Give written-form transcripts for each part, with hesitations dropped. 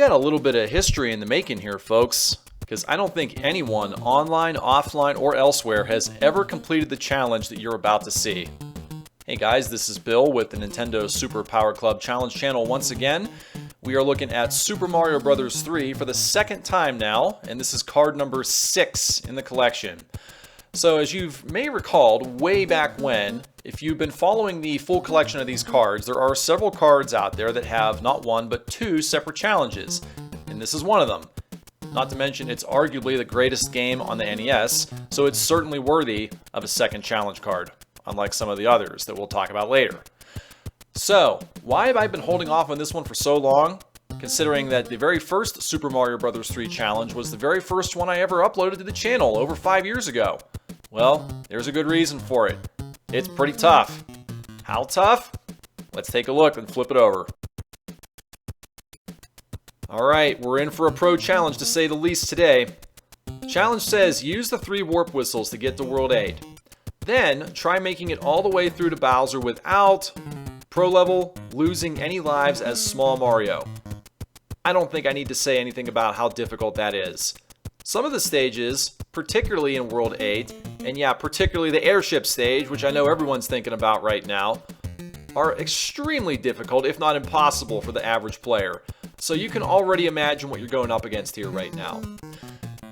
got a little bit of history in the making here, folks, because I don't think anyone, online, offline, or elsewhere, has ever completed the challenge that you're about to see. Hey guys, this is Bill with the Nintendo Super Power Club Challenge channel once again. We are looking at Super Mario Bros. 3 for the second time now, and this is card number 6 in the collection. So as you may recalled, way back when, if you've been following the full collection of these cards, there are several cards out there that have not one but 2 separate challenges, and this is one of them. Not to mention it's arguably the greatest game on the NES, so it's certainly worthy of a second challenge card, unlike some of the others that we'll talk about later. So, why have I been holding off on this one for so long? Considering that the very first Super Mario Bros. 3 challenge was the very first one I ever uploaded to the channel over 5 years ago. Well, there's a good reason for it. It's pretty tough. How tough? Let's take a look and flip it over. Alright, we're in for a pro challenge to say the least today. Challenge says use the 3 warp whistles to get to World 8. Then, try making it all the way through to Bowser without, pro level, losing any lives as Small Mario. I don't think I need to say anything about how difficult that is. Some of the stages, particularly in World 8, and yeah, particularly the airship stage, which I know everyone's thinking about right now, are extremely difficult, if not impossible, for the average player. So you can already imagine what you're going up against here right now.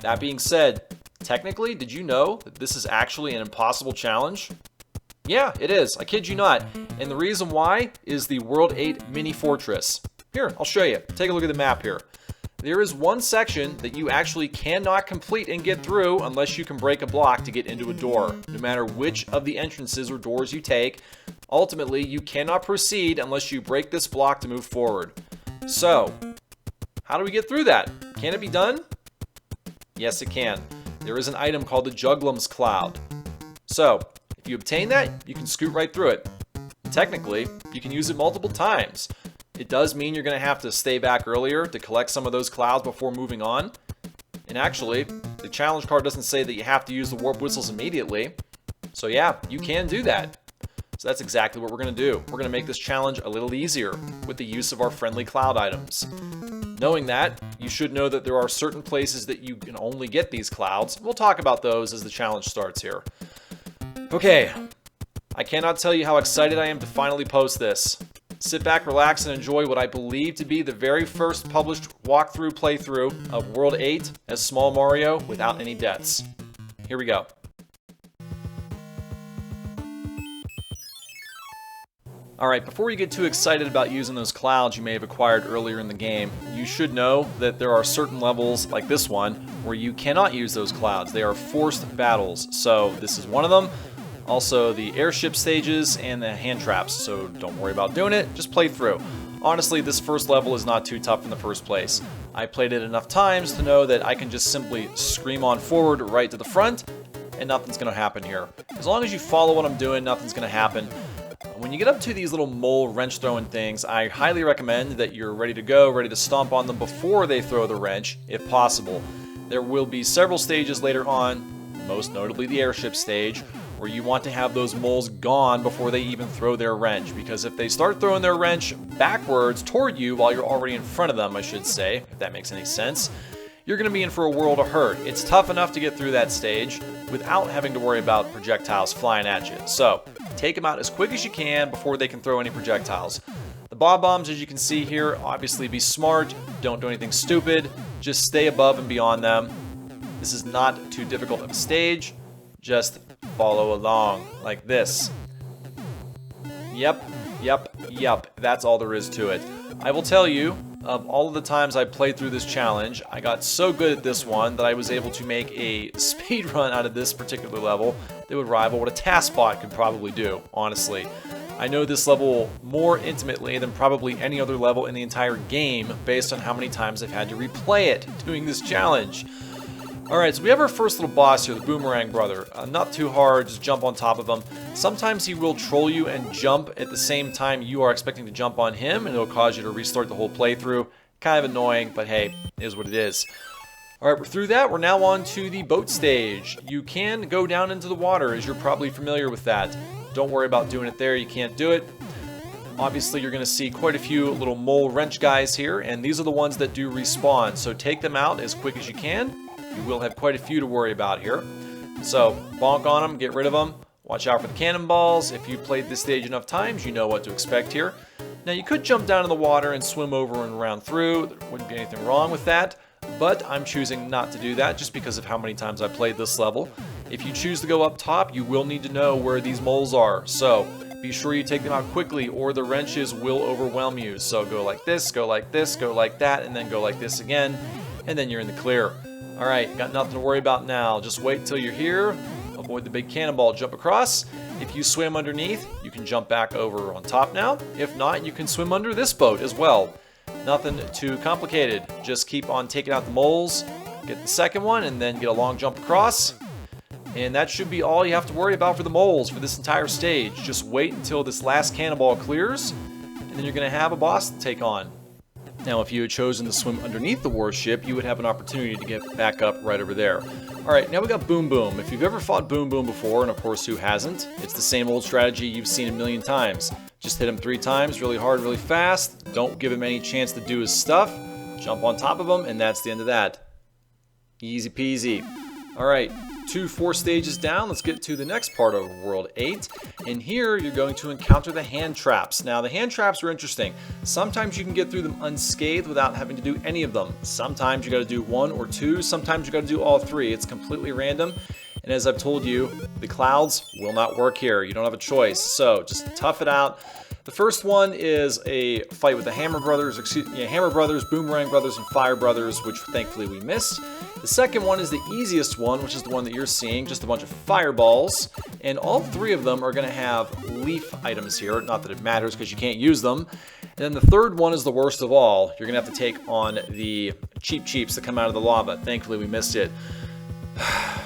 That being said, technically, did you know that this is actually an impossible challenge? Yeah, it is. I kid you not. And the reason why is the World 8 mini fortress. Here, I'll show you. Take a look at the map here. There is one section that you actually cannot complete and get through unless you can break a block to get into a door. No matter which of the entrances or doors you take, ultimately you cannot proceed unless you break this block to move forward. So, how do we get through that? Can it be done? Yes, it can. There is an item called the Juglem Cloud. So, if you obtain that, you can scoot right through it. Technically, you can use it multiple times. It does mean you're going to have to stay back earlier to collect some of those clouds before moving on. And actually, the challenge card doesn't say that you have to use the warp whistles immediately. So yeah, you can do that. So that's exactly what we're going to do. We're going to make this challenge a little easier with the use of our friendly cloud items. Knowing that, you should know that there are certain places that you can only get these clouds. We'll talk about those as the challenge starts here. Okay, I cannot tell you how excited I am to finally post this. Sit back, relax, and enjoy what I believe to be the very first published walkthrough playthrough of World 8 as Small Mario without any deaths. Here we go. Alright, before you get too excited about using those clouds you may have acquired earlier in the game, you should know that there are certain levels, like this one, where you cannot use those clouds. They are forced battles, so this is one of them. Also, the airship stages and the hand traps, so don't worry about doing it, just play through. Honestly, this first level is not too tough in the first place. I played it enough times to know that I can just simply scream on forward right to the front, and nothing's going to happen here. As long as you follow what I'm doing, nothing's going to happen. When you get up to these little mole wrench throwing things, I highly recommend that you're ready to go, ready to stomp on them before they throw the wrench, if possible. There will be several stages later on, most notably the airship stage, where you want to have those moles gone before they even throw their wrench, because if they start throwing their wrench backwards toward you while you're already in front of them, I should say, if that makes any sense, you're going to be in for a world of hurt. It's tough enough to get through that stage without having to worry about projectiles flying at you. So, take them out as quick as you can before they can throw any projectiles. The bomb bombs, as you can see here, obviously be smart, don't do anything stupid, just stay above and beyond them. This is not too difficult of a stage, just follow along, like this. Yep, that's all there is to it. I will tell you, of all of the times I played through this challenge, I got so good at this one that I was able to make a speed run out of this particular level that would rival what a TASBot could probably do, honestly. I know this level more intimately than probably any other level in the entire game based on how many times I've had to replay it doing this challenge. Alright, so we have our first little boss here, the Boomerang Brother. Not too hard, just jump on top of him. Sometimes he will troll you and jump at the same time you are expecting to jump on him, and it'll cause you to restart the whole playthrough. Kind of annoying, but hey, it is what it is. Alright, we're through that. We're now on to the boat stage. You can go down into the water, as you're probably familiar with that. Don't worry about doing it there, you can't do it. Obviously, you're going to see quite a few little mole wrench guys here, and these are the ones that do respawn, so take them out as quick as you can. You will have quite a few to worry about here. So, bonk on them, get rid of them. Watch out for the cannonballs. If you've played this stage enough times, you know what to expect here. Now, you could jump down in the water and swim over and around through. There wouldn't be anything wrong with that, but I'm choosing not to do that just because of how many times I played this level. If you choose to go up top, you will need to know where these moles are. So, be sure you take them out quickly or the wrenches will overwhelm you. So go like this, go like this, go like that, and then go like this again, and then you're in the clear. Alright, got nothing to worry about now. Just wait until you're here. Avoid the big cannonball, jump across. If you swim underneath, you can jump back over on top now. If not, you can swim under this boat as well. Nothing too complicated. Just keep on taking out the moles, get the second one, and then get a long jump across. And that should be all you have to worry about for the moles for this entire stage. Just wait until this last cannonball clears, and then you're going to have a boss to take on. Now, if you had chosen to swim underneath the warship, you would have an opportunity to get back up right over there. Alright, now we got Boom Boom. If you've ever fought Boom Boom before, and of course who hasn't, it's the same old strategy you've seen a million times. Just hit him 3 times, really hard, really fast. Don't give him any chance to do his stuff. Jump on top of him, and that's the end of that. Easy peasy. Alright. 4 stages down, let's get to the next part of World 8. And here you're going to encounter the hand traps. Now the hand traps are interesting. Sometimes you can get through them unscathed without having to do any of them. Sometimes you got to do 1 or 2, sometimes you got to do all 3. It's completely random. And as I've told you, the clouds will not work here. You don't have a choice. So just tough it out. The first one is a fight with the Hammer Brothers, Boomerang Brothers, and Fire Brothers, which thankfully we missed. The second one is the easiest one, which is the one that you're seeing, just a bunch of fireballs. And all 3 of them are going to have leaf items here. Not that it matters because you can't use them. And then the third one is the worst of all. You're going to have to take on the Cheeps that come out of the lava. Thankfully we missed it.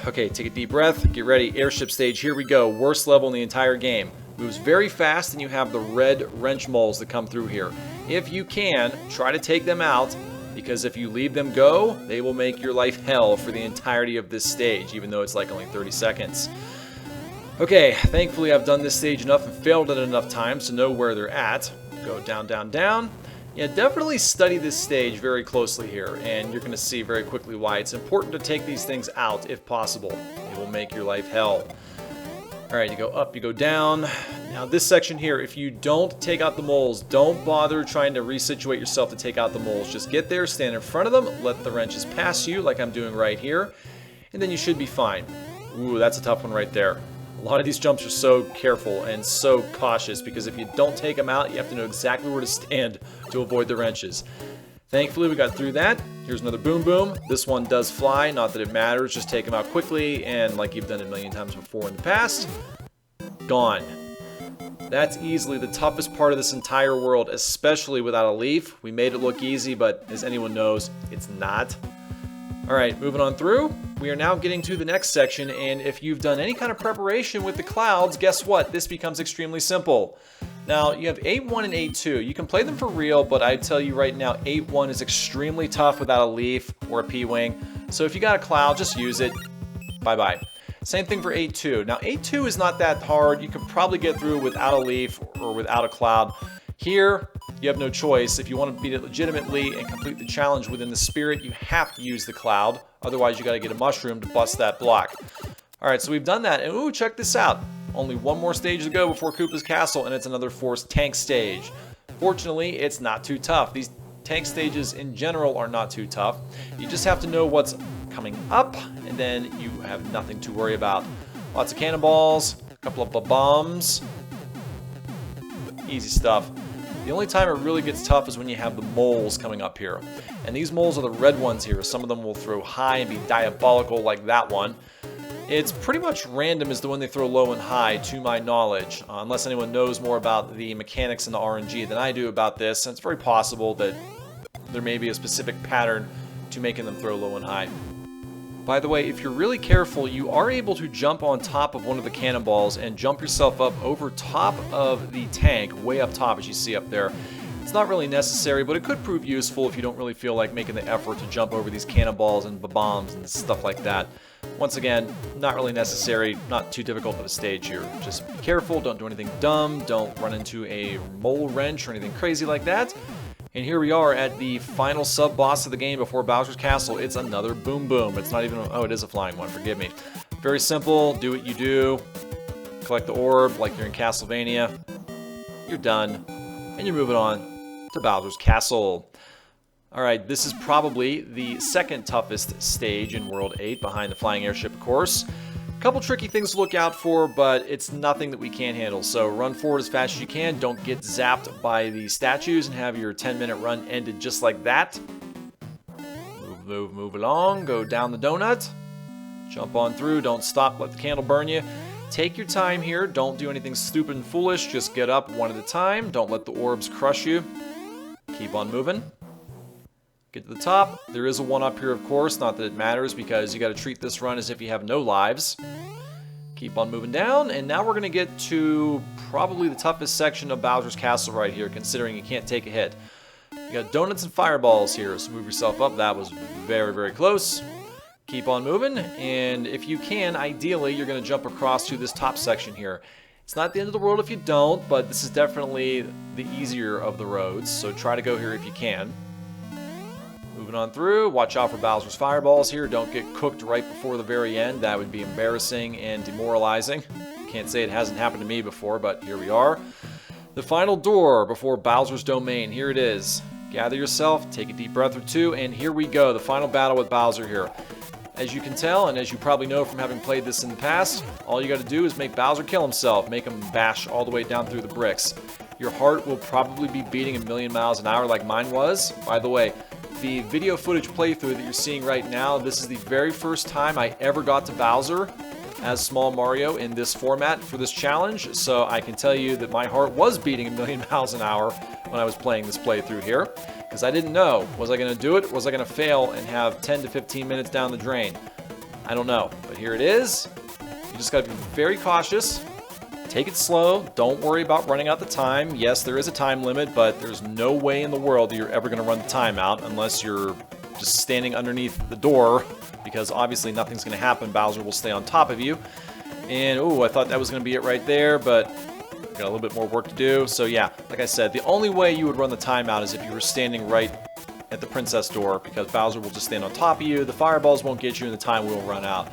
Okay, take a deep breath, get ready. Airship stage, here we go. Worst level in the entire game. Moves very fast, and you have the red wrench moles that come through here. If you can, try to take them out, because if you leave them go, they will make your life hell for the entirety of this stage, even though it's like only 30 seconds. Okay, thankfully I've done this stage enough and failed it enough times to know where they're at. Go down, down, down. Yeah, definitely study this stage very closely here, and you're going to see very quickly why it's important to take these things out if possible. It will make your life hell. Alright, you go up, you go down. Now this section here, if you don't take out the moles, don't bother trying to resituate yourself to take out the moles. Just get there, stand in front of them, let the wrenches pass you like I'm doing right here, and then you should be fine. Ooh, that's a tough one right there. A lot of these jumps are so careful and so cautious because if you don't take them out, you have to know exactly where to stand to avoid the wrenches. Thankfully, we got through that. Here's another Boom Boom. This one does fly, not that it matters. Just take them out quickly, and like you've done a million times before in the past, gone. That's easily the toughest part of this entire world, especially without a leaf. We made it look easy, but as anyone knows, it's not. Alright, moving on through. We are now getting to the next section, and if you've done any kind of preparation with the clouds, guess what? This becomes extremely simple. Now, you have 8-1 and 8-2. You can play them for real, but I tell you right now, 8-1 is extremely tough without a leaf or a P-Wing. So if you got a cloud, just use it. Bye-bye. Same thing for 8-2. Now, 8-2 is not that hard. You could probably get through without a leaf or without a cloud. Here, you have no choice. If you want to beat it legitimately and complete the challenge within the spirit, you have to use the cloud. Otherwise, you got to get a mushroom to bust that block. Alright, so we've done that. And ooh, check this out. Only one more stage to go before Koopa's Castle, and it's another Force tank stage. Fortunately, it's not too tough. These tank stages in general are not too tough. You just have to know what's coming up, and then you have nothing to worry about. Lots of cannonballs, a couple of bombs. Easy stuff. The only time it really gets tough is when you have the moles coming up here. And these moles are the red ones here. Some of them will throw high and be diabolical like that one. It's pretty much random as to when they throw low and high, to my knowledge, unless anyone knows more about the mechanics and the RNG than I do about this, and it's very possible that there may be a specific pattern to making them throw low and high. By the way, if you're really careful, you are able to jump on top of one of the cannonballs and jump yourself up over top of the tank, way up top as you see up there. It's not really necessary, but it could prove useful if you don't really feel like making the effort to jump over these cannonballs and bombs and stuff like that. Once again, not really necessary, not too difficult of a stage here. Just be careful, don't do anything dumb, don't run into a mole wrench or anything crazy like that. And here we are at the final sub-boss of the game before Bowser's Castle. It's another Boom Boom. It's not even, oh, it is a flying one, forgive me. Very simple, do what you do. Collect the orb like you're in Castlevania. You're done. And you're moving on to Bowser's Castle. Alright, this is probably the second toughest stage in World 8, behind the flying airship, of course. A couple tricky things to look out for, but it's nothing that we can't handle. So run forward as fast as you can, don't get zapped by the statues and have your 10-minute run ended just like that. Move along, go down the donut. Jump on through, don't stop, let the candle burn you. Take your time here, don't do anything stupid and foolish, just get up one at a time, don't let the orbs crush you. Keep on moving. Get to the top. There is a one up here, of course, not that it matters because you got to treat this run as if you have no lives. Keep on moving down, and now we're going to get to probably the toughest section of Bowser's Castle right here, considering you can't take a hit. You got donuts and fireballs here, so move yourself up. That was very, very close. Keep on moving, and if you can, ideally, you're going to jump across to this top section here. It's not the end of the world if you don't, but this is definitely the easier of the roads, so try to go here if you can. Moving on through, watch out for Bowser's fireballs here. Don't get cooked right before the very end. That would be embarrassing and demoralizing. Can't say it hasn't happened to me before, but here we are. The final door before Bowser's domain. Here it is. Gather yourself, take a deep breath or two, and here we go. The final battle with Bowser here. As you can tell, and as you probably know from having played this in the past, all you got to do is make Bowser kill himself. Make him bash all the way down through the bricks. Your heart will probably be beating 1,000,000 miles an hour like mine was. By the way, the video footage playthrough that you're seeing right now, this is the very first time I ever got to Bowser as Small Mario in this format for this challenge, so I can tell you that my heart was beating 1,000,000 miles an hour when I was playing this playthrough here, because I didn't know, was I going to do it, was I going to fail and have 10 to 15 minutes down the drain? I don't know, but here it is. You just got to be very cautious. Take it slow. Don't worry about running out the time. Yes, there is a time limit, but there's no way in the world that you're ever going to run the time out unless you're just standing underneath the door, because obviously nothing's going to happen. Bowser will stay on top of you. And, ooh, I thought that was going to be it right there, but got a little bit more work to do. So, yeah, like I said, the only way you would run the time out is if you were standing right at the princess door, because Bowser will just stand on top of you. The fireballs won't get you, and the time will run out.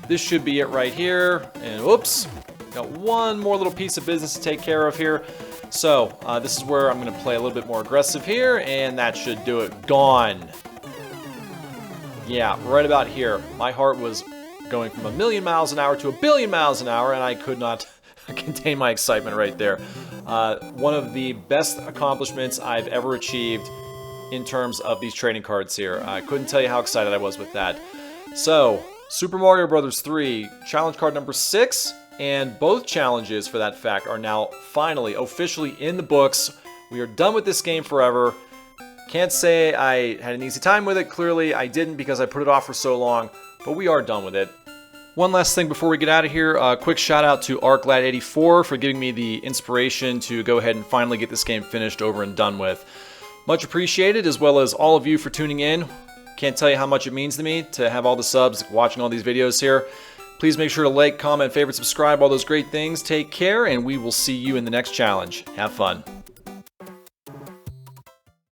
This should be it right here. And, oops. Got one more little piece of business to take care of here. So, this is where I'm going to play a little bit more aggressive here, and that should do it. Gone. Yeah, right about here. My heart was going from 1,000,000 miles an hour to 1,000,000,000 miles an hour, and I could not contain my excitement right there. One of the best accomplishments I've ever achieved in terms of these trading cards here. I couldn't tell you how excited I was with that. So, Super Mario Bros. 3, challenge card number 6, and both challenges, for that fact, are now finally, officially in the books. We are done with this game forever. Can't say I had an easy time with it. Clearly, I didn't because I put it off for so long, but we are done with it. One last thing before we get out of here, a quick shout out to ArcLad84 for giving me the inspiration to go ahead and finally get this game finished, over and done with. Much appreciated, as well as all of you for tuning in. Can't tell you how much it means to me to have all the subs watching all these videos here. Please make sure to like, comment, favorite, subscribe, all those great things. Take care, and we will see you in the next challenge. Have fun.